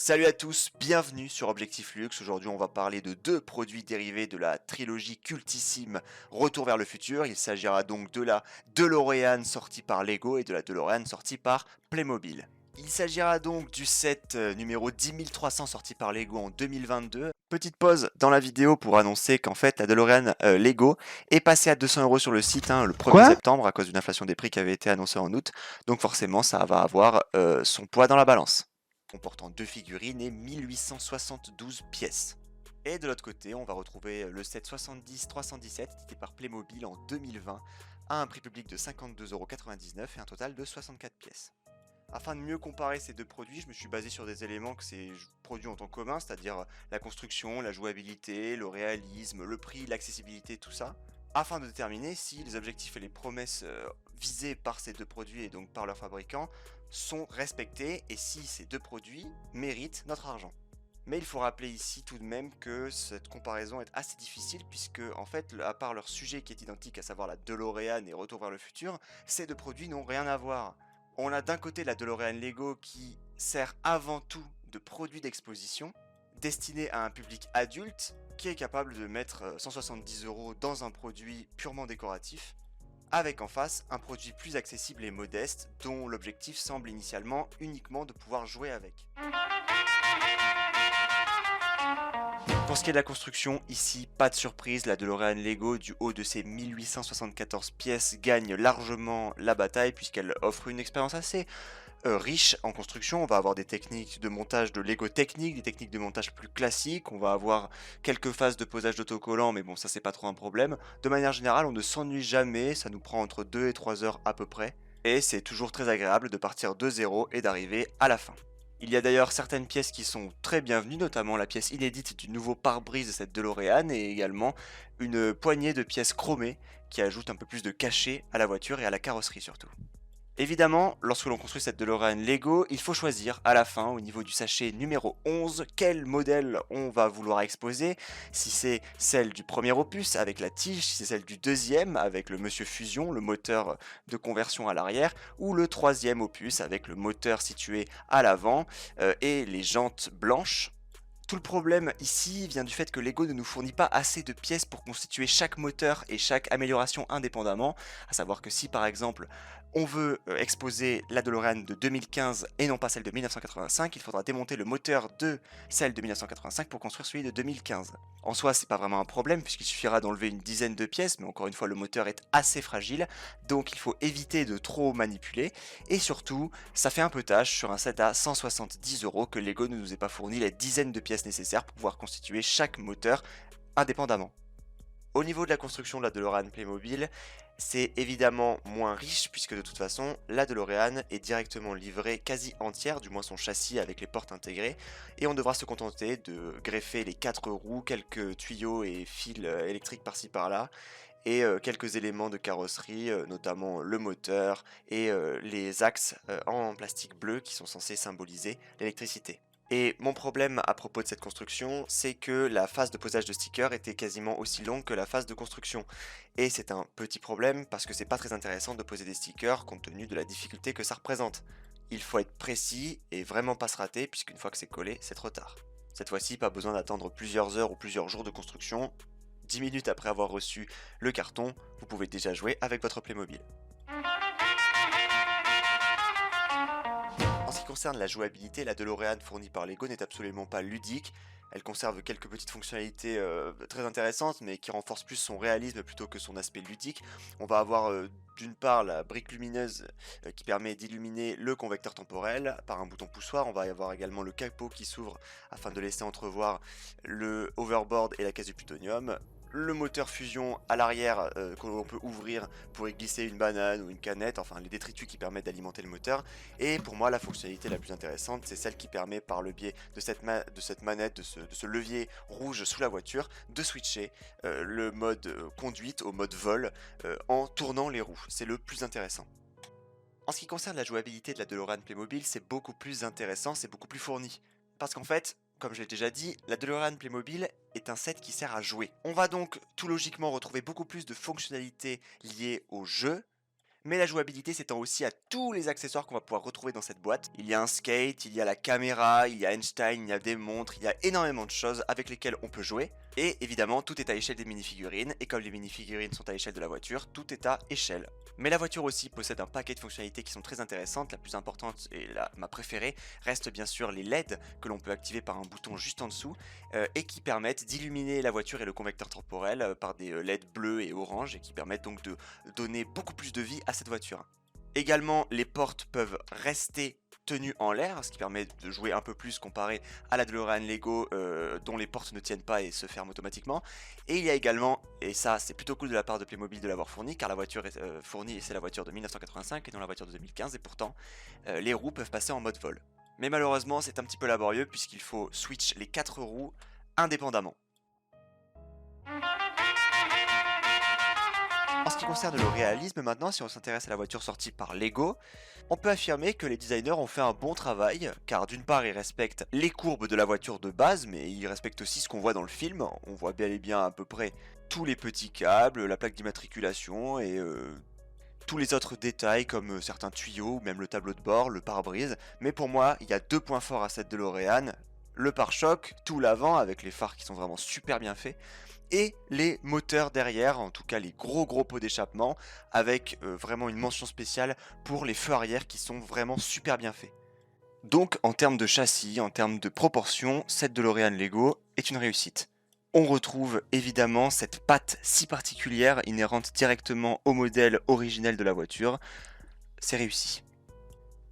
Salut à tous, bienvenue sur Objectif Luxe. Aujourd'hui, on va parler de deux produits dérivés de la trilogie cultissime Retour vers le futur. Il s'agira donc de la DeLorean sortie par Lego et de la DeLorean sortie par Playmobil. Il s'agira donc du set numéro 10300 sorti par Lego en 2022. Petite pause dans la vidéo pour annoncer qu'en fait la DeLorean Lego est passée à 200 € sur le site le 1er Quoi? septembre à cause d'une inflation des prix qui avait été annoncée en août. Donc forcément ça va avoir son poids dans la balance comportant deux figurines et 1872 pièces. Et de l'autre côté, on va retrouver le set 70-317 édité par Playmobil en 2020 à un prix public de 52,99 € et un total de 64 pièces. Afin de mieux comparer ces deux produits, je me suis basé sur des éléments que ces produits ont en commun, c'est-à-dire la construction, la jouabilité, le réalisme, le prix, l'accessibilité, tout ça, afin de déterminer si les objectifs et les promesses visés par ces deux produits et donc par leurs fabricants sont respectés et si ces deux produits méritent notre argent. Mais il faut rappeler ici tout de même que cette comparaison est assez difficile puisque en fait, à part leur sujet qui est identique, à savoir la DeLorean et Retour vers le futur, ces deux produits n'ont rien à voir. On a d'un côté la DeLorean Lego qui sert avant tout de produit d'exposition, destiné à un public adulte qui est capable de mettre 170 € dans un produit purement décoratif, avec en face un produit plus accessible et modeste dont l'objectif semble initialement uniquement de pouvoir jouer avec. Pour ce qui est de la construction, ici, pas de surprise, la DeLorean Lego du haut de ses 1874 pièces gagne largement la bataille puisqu'elle offre une expérience assez riche en construction. On va avoir des techniques de montage de Lego techniques, des techniques de montage plus classiques, on va avoir quelques phases de posage d'autocollants, mais bon ça c'est pas trop un problème. De manière générale, on ne s'ennuie jamais, ça nous prend entre 2 et 3 heures à peu près, et c'est toujours très agréable de partir de zéro et d'arriver à la fin. Il y a d'ailleurs certaines pièces qui sont très bienvenues, notamment la pièce inédite du nouveau pare-brise de cette DeLorean et également une poignée de pièces chromées qui ajoutent un peu plus de cachet à la voiture et à la carrosserie surtout. Évidemment, lorsque l'on construit cette DeLorean Lego, il faut choisir à la fin, au niveau du sachet numéro 11, quel modèle on va vouloir exposer. Si c'est celle du premier opus avec la tige, si c'est celle du deuxième avec le Monsieur Fusion, le moteur de conversion à l'arrière, ou le troisième opus avec le moteur situé à l'avant et les jantes blanches. Tout le problème ici vient du fait que Lego ne nous fournit pas assez de pièces pour constituer chaque moteur et chaque amélioration indépendamment, à savoir que si par exemple on veut exposer la DeLorean de 2015 et non pas celle de 1985, il faudra démonter le moteur de celle de 1985 pour construire celui de 2015. En soi, c'est pas vraiment un problème puisqu'il suffira d'enlever une dizaine de pièces, mais encore une fois, le moteur est assez fragile, donc il faut éviter de trop manipuler. Et surtout, ça fait un peu tâche sur un set à 170 € que Lego ne nous ait pas fourni les dizaines de pièces nécessaires pour pouvoir constituer chaque moteur indépendamment. Au niveau de la construction de la DeLorean Playmobil, c'est évidemment moins riche puisque de toute façon, la DeLorean est directement livrée quasi entière, du moins son châssis avec les portes intégrées, et on devra se contenter de greffer les 4 roues, quelques tuyaux et fils électriques par-ci par-là, et quelques éléments de carrosserie, notamment le moteur et les axes en plastique bleu qui sont censés symboliser l'électricité. Et mon problème à propos de cette construction, c'est que la phase de posage de stickers était quasiment aussi longue que la phase de construction. Et c'est un petit problème parce que c'est pas très intéressant de poser des stickers compte tenu de la difficulté que ça représente. Il faut être précis et vraiment pas se rater puisqu'une fois que c'est collé, c'est trop tard. Cette fois-ci, pas besoin d'attendre plusieurs heures ou plusieurs jours de construction. 10 minutes après avoir reçu le carton, vous pouvez déjà jouer avec votre Playmobil. En ce qui concerne la jouabilité, la DeLorean fournie par Lego n'est absolument pas ludique. Elle conserve quelques petites fonctionnalités très intéressantes, mais qui renforcent plus son réalisme plutôt que son aspect ludique. On va avoir d'une part la brique lumineuse qui permet d'illuminer le convecteur temporel par un bouton poussoir. On va y avoir également le capot qui s'ouvre afin de laisser entrevoir le hoverboard et la caisse du plutonium. Le moteur fusion à l'arrière que l'on peut ouvrir pour y glisser une banane ou une canette, enfin les détritus qui permettent d'alimenter le moteur. Et pour moi la fonctionnalité la plus intéressante, c'est celle qui permet par le biais de cette manette, de ce levier rouge sous la voiture, de switcher le mode conduite au mode vol en tournant les roues. C'est le plus intéressant. En ce qui concerne la jouabilité de la DeLorean Playmobil, c'est beaucoup plus intéressant, c'est beaucoup plus fourni. Parce qu'en fait, comme je l'ai déjà dit, la DeLorean Playmobil est un set qui sert à jouer. On va donc tout logiquement retrouver beaucoup plus de fonctionnalités liées au jeu, Mais la jouabilité s'étend aussi à tous les accessoires qu'on va pouvoir retrouver dans cette boîte. Il y a un skate, il y a la caméra, il y a Einstein, il y a des montres, il y a énormément de choses avec lesquelles on peut jouer. Et évidemment, tout est à échelle des minifigurines, et comme les minifigurines sont à échelle de la voiture, tout est à échelle. Mais la voiture aussi possède un paquet de fonctionnalités qui sont très intéressantes. La plus importante et ma préférée reste bien sûr les LED que l'on peut activer par un bouton juste en dessous et qui permettent d'illuminer la voiture et le convecteur temporel par des LED bleus et orange et qui permettent donc de donner beaucoup plus de vie à cette voiture. Également, les portes peuvent rester tenues en l'air, ce qui permet de jouer un peu plus comparé à la DeLorean Lego dont les portes ne tiennent pas et se ferment automatiquement. Et il y a également, et ça c'est plutôt cool de la part de Playmobil de l'avoir fourni, car la voiture est fournie et c'est la voiture de 1985 et non la voiture de 2015 et pourtant les roues peuvent passer en mode vol. Mais malheureusement c'est un petit peu laborieux puisqu'il faut switch les 4 roues indépendamment. En ce qui concerne le réalisme maintenant, si on s'intéresse à la voiture sortie par Lego, on peut affirmer que les designers ont fait un bon travail, car d'une part ils respectent les courbes de la voiture de base, mais ils respectent aussi ce qu'on voit dans le film. On voit bel et bien à peu près tous les petits câbles, la plaque d'immatriculation et tous les autres détails comme certains tuyaux ou même le tableau de bord, le pare-brise. Mais pour moi, il y a deux points forts à cette DeLorean. Le pare-choc, tout l'avant avec les phares qui sont vraiment super bien faits et les moteurs derrière, en tout cas les gros pots d'échappement, avec vraiment une mention spéciale pour les feux arrière qui sont vraiment super bien faits. Donc en termes de châssis, en termes de proportions, cette DeLorean Lego est une réussite. On retrouve évidemment cette patte si particulière inhérente directement au modèle originel de la voiture, c'est réussi.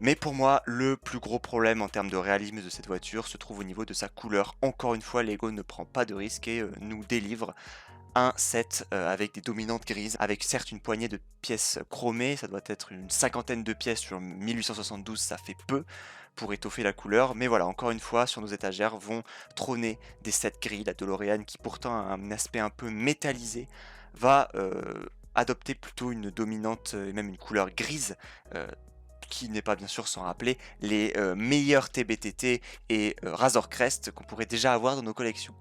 Mais pour moi, le plus gros problème en termes de réalisme de cette voiture se trouve au niveau de sa couleur. Encore une fois, Lego ne prend pas de risque et nous délivre un set avec des dominantes grises, avec certes une poignée de pièces chromées, ça doit être une cinquantaine de pièces sur 1872, ça fait peu pour étoffer la couleur, mais voilà, encore une fois, sur nos étagères vont trôner des sets gris. La DeLorean, qui pourtant a un aspect un peu métallisé, va adopter plutôt une dominante et même une couleur grise, qui n'est pas bien sûr sans rappeler les meilleurs TBTT et Razor Crest qu'on pourrait déjà avoir dans nos collections.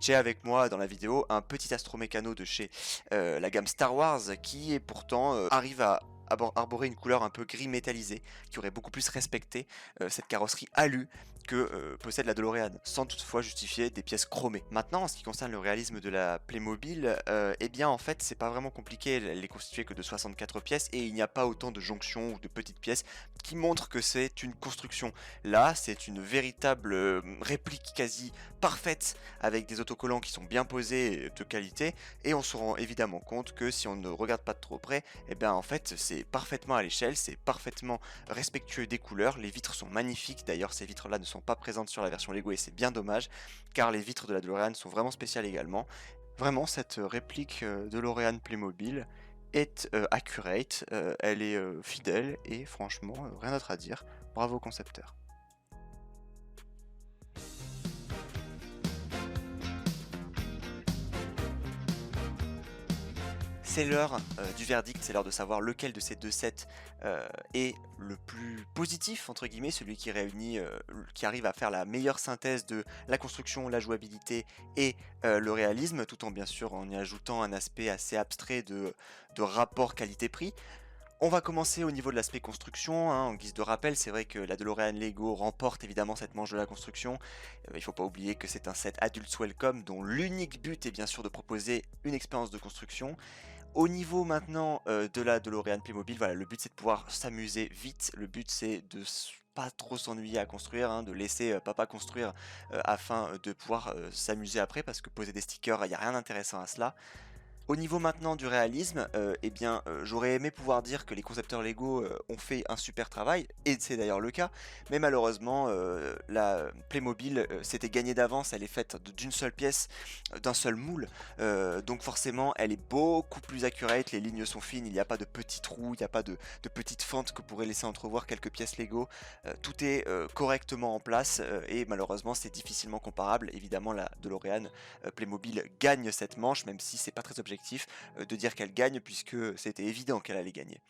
J'ai avec moi dans la vidéo un petit astromécano de chez la gamme Star Wars qui est pourtant arrive à arborer une couleur un peu gris métallisé qui aurait beaucoup plus respecté cette carrosserie alu que possède la DeLorean, sans toutefois justifier des pièces chromées. Maintenant, en ce qui concerne le réalisme de la Playmobil, eh bien en fait c'est pas vraiment compliqué, elle est constituée que de 64 pièces et il n'y a pas autant de jonctions ou de petites pièces qui montrent que c'est une construction. Là, c'est une véritable réplique quasi parfaite avec des autocollants qui sont bien posés et de qualité et on se rend évidemment compte que si on ne regarde pas de trop près, eh bien en fait c'est parfaitement à l'échelle, c'est parfaitement respectueux des couleurs, les vitres sont magnifiques, d'ailleurs ces vitres là ne sont pas présentes sur la version Lego et c'est bien dommage car les vitres de la DeLorean sont vraiment spéciales également. Vraiment cette réplique de DeLorean Playmobil est accurate, elle est fidèle et franchement rien d'autre à dire, bravo concepteur. C'est l'heure du verdict, c'est l'heure de savoir lequel de ces deux sets est le plus positif, entre guillemets, celui qui réunit, qui arrive à faire la meilleure synthèse de la construction, la jouabilité et le réalisme, tout en bien sûr en y ajoutant un aspect assez abstrait de rapport qualité-prix. On va commencer au niveau de l'aspect construction, hein, en guise de rappel, c'est vrai que la DeLorean Lego remporte évidemment cette manche de la construction. Il ne faut pas oublier que c'est un set Adults Welcome dont l'unique but est bien sûr de proposer une expérience de construction. Au niveau maintenant de la DeLorean Playmobil, voilà, le but c'est de pouvoir s'amuser vite, le but c'est de pas trop s'ennuyer à construire, hein, de laisser papa construire afin de pouvoir s'amuser après, parce que poser des stickers, il n'y a rien d'intéressant à cela. Au niveau maintenant du réalisme, eh bien, j'aurais aimé pouvoir dire que les concepteurs Lego ont fait un super travail, et c'est d'ailleurs le cas, mais malheureusement, la Playmobil s'était gagnée d'avance, elle est faite d'une seule pièce, d'un seul moule, donc forcément elle est beaucoup plus accurate, les lignes sont fines, il n'y a pas de petits trous, il n'y a pas de petites fentes que pourraient laisser entrevoir quelques pièces Lego, tout est correctement en place, et malheureusement c'est difficilement comparable. Évidemment la DeLorean Playmobil gagne cette manche, même si c'est pas très objectif de dire qu'elle gagne, puisque c'était évident qu'elle allait gagner.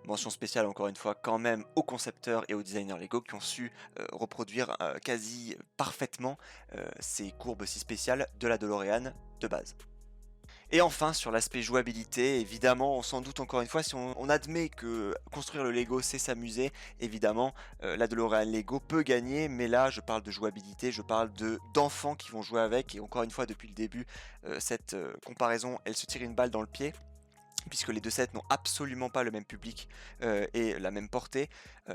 Mention spéciale encore une fois quand même aux concepteurs et aux designers Lego qui ont su reproduire quasi parfaitement ces courbes si spéciales de la DeLorean de base. Et enfin, sur l'aspect jouabilité, évidemment, on s'en doute encore une fois, si on admet que construire le Lego c'est s'amuser, évidemment, la DeLorean Lego peut gagner, mais là je parle de jouabilité, je parle d'enfants qui vont jouer avec, et encore une fois depuis le début, cette comparaison, elle se tire une balle dans le pied, puisque les deux sets n'ont absolument pas le même public et la même portée.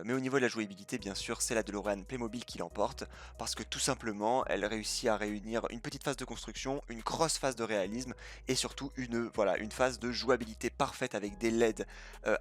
Mais au niveau de la jouabilité, bien sûr, c'est la DeLorean Playmobil qui l'emporte, parce que tout simplement, elle réussit à réunir une petite phase de construction, une grosse phase de réalisme, et surtout voilà, une phase de jouabilité parfaite avec des LED,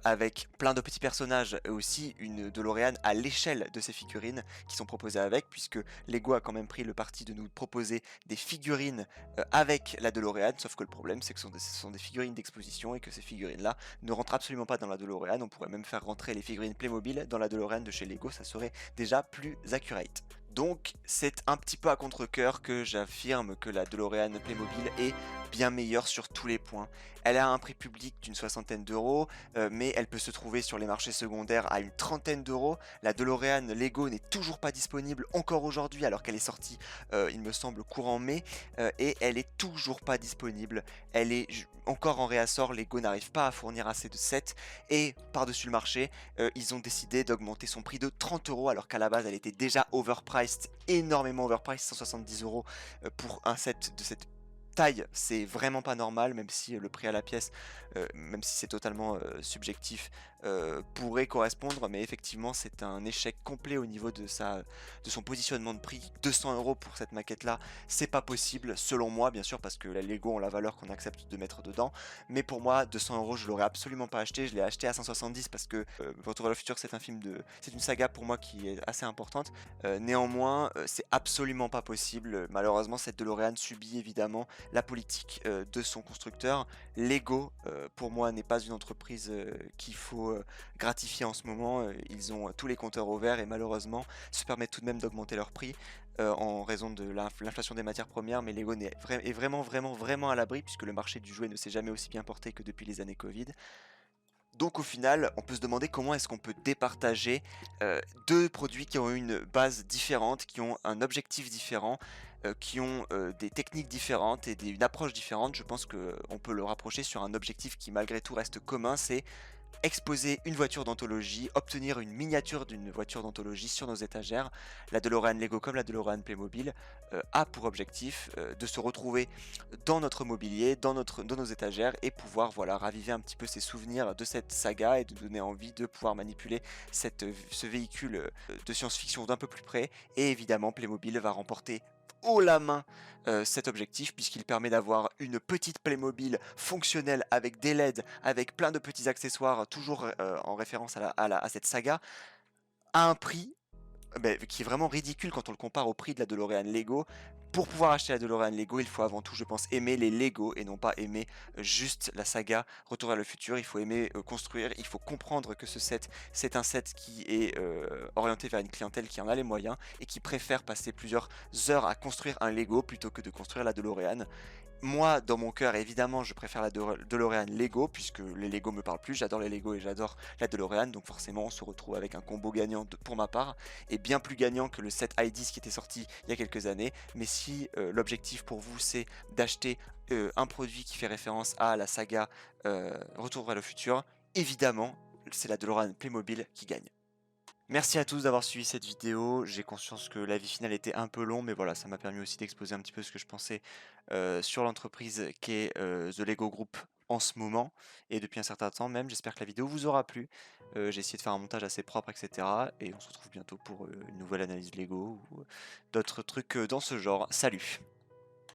avec plein de petits personnages, et aussi une DeLorean à l'échelle de ces figurines qui sont proposées avec, puisque Lego a quand même pris le parti de nous proposer des figurines avec la DeLorean, sauf que le problème c'est que ce sont des figurines d'exposition et que ces figurines-là ne rentrent absolument pas dans la DeLorean. On pourrait même faire rentrer les figurines Playmobil dans la DeLorean de chez Lego, ça serait déjà plus accurate. Donc c'est un petit peu à contre-cœur que j'affirme que la DeLorean Playmobil est bien meilleure sur tous les points. Elle a un prix public d'une soixantaine d'euros, mais elle peut se trouver sur les marchés secondaires à une trentaine d'euros. La DeLorean Lego n'est toujours pas disponible encore aujourd'hui alors qu'elle est sortie, il me semble, courant mai, et elle est toujours pas disponible. Elle est encore en réassort, Lego n'arrive pas à fournir assez de sets, et par-dessus le marché, ils ont décidé d'augmenter son prix de 30 euros alors qu'à la base elle était déjà overpriced, énormément overpriced, 170 euros pour un set de cette taille, c'est vraiment pas normal, même si le prix à la pièce, même si c'est totalement subjectif, pourrait correspondre, mais effectivement c'est un échec complet au niveau de son positionnement de prix. 200 euros pour cette maquette là, c'est pas possible selon moi, bien sûr, parce que les Lego ont la valeur qu'on accepte de mettre dedans, mais pour moi 200 euros je l'aurais absolument pas acheté, je l'ai acheté à 170 parce que Retour vers le futur c'est une saga pour moi qui est assez importante. Néanmoins, c'est absolument pas possible, malheureusement cette DeLorean subit évidemment la politique de son constructeur. Lego, pour moi, n'est pas une entreprise qu'il faut gratifier en ce moment. Ils ont tous les compteurs au vert et malheureusement se permettent tout de même d'augmenter leur prix en raison de l'inflation des matières premières. Mais Lego est vraiment à l'abri, puisque le marché du jouet ne s'est jamais aussi bien porté que depuis les années Covid. Donc au final, on peut se demander comment est-ce qu'on peut départager deux produits qui ont une base différente, qui ont un objectif différent, qui ont des techniques différentes et une approche différente. Je pense qu'on peut le rapprocher sur un objectif qui malgré tout reste commun, c'est exposer une voiture d'anthologie, obtenir une miniature d'une voiture d'anthologie sur nos étagères. La DeLorean Lego comme la DeLorean Playmobil a pour objectif de se retrouver dans notre mobilier, dans nos étagères, et pouvoir voilà, raviver un petit peu ses souvenirs de cette saga et de donner envie de pouvoir manipuler ce véhicule de science-fiction d'un peu plus près. Et évidemment Playmobil va remporter haut la main cet objectif, puisqu'il permet d'avoir une petite Playmobil fonctionnelle avec des LED, avec plein de petits accessoires, toujours en référence à cette saga, à un prix qui est vraiment ridicule quand on le compare au prix de la DeLorean Lego. Pour pouvoir acheter la DeLorean Lego, il faut avant tout, je pense, aimer les Lego et non pas aimer juste la saga Retour vers le futur. Il faut aimer construire, il faut comprendre que ce set, c'est un set qui est orienté vers une clientèle qui en a les moyens et qui préfère passer plusieurs heures à construire un Lego plutôt que de construire la DeLorean. Moi, dans mon cœur, évidemment, je préfère la DeLorean Lego, puisque les Lego me parlent plus. J'adore les Lego et j'adore la DeLorean, donc forcément, on se retrouve avec un combo gagnant pour ma part, et bien plus gagnant que le set i10 qui était sorti il y a quelques années. Mais si l'objectif pour vous, c'est d'acheter un produit qui fait référence à la saga Retour vers le futur, évidemment, c'est la DeLorean Playmobil qui gagne. Merci à tous d'avoir suivi cette vidéo. J'ai conscience que la vie finale était un peu long, mais voilà, ça m'a permis aussi d'exposer un petit peu ce que je pensais sur l'entreprise qu'est The Lego Group en ce moment, et depuis un certain temps même. J'espère que la vidéo vous aura plu. J'ai essayé de faire un montage assez propre, etc. Et on se retrouve bientôt pour une nouvelle analyse Lego ou d'autres trucs dans ce genre. Salut!